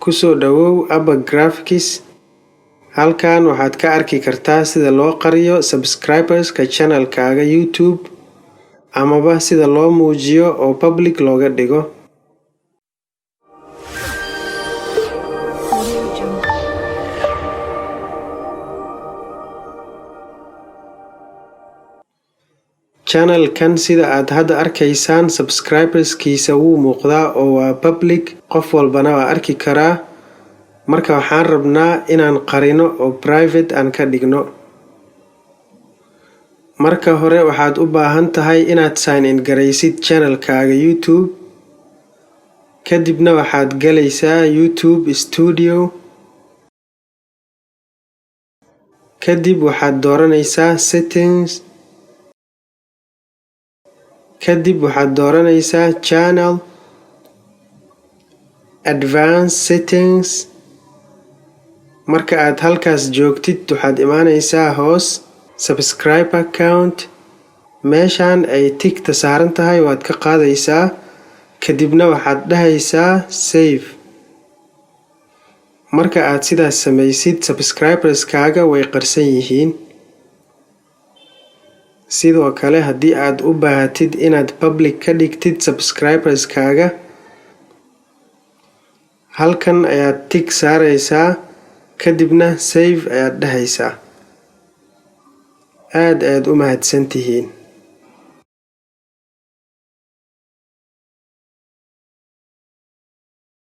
kusoo dhawow Aba Graphics. Halkan waxaad ka arki kartaa sida loo qariyo subscribers-ka channel-kaaga YouTube amaba sida loo muujiyo oo public looga dhigo. Channel-kan sida aad hadda arkaysaan subscribers-kiisa wuu muuqdaa oo waa public, qof walbana waa arki karaa. Marka waxaan rabnaa inaan qarino oo private aan ka dhigno. Marka hore waxaad u baahan tahay inaad sign in garaysid channel-kaaga YouTube. Kadibna waxaad galaysaa YouTube Studio. Kadib waxaad dooranaysaa Settings. Kadib waxaad dooranaysaa Channel, Advanced Settings. Marka aad halkaas joogtid waxaad imaanaysaa hoos Subscriber Count. Meeshaan ay tigta saaran tahay waad ka qaadaysaa. Kadibna waxaad dhahaysaa Save. Marka aad sidaas samaysid subscribers-kaaga way qarsan yihiin. Sidoo kale haddii aad u baahatid inaad public ka dhigtid subscribers-kaaga, halkan ayaad tig saaraysaa. Kadibna Save ayaad dhahaysaa. aad u mahadsantihiin.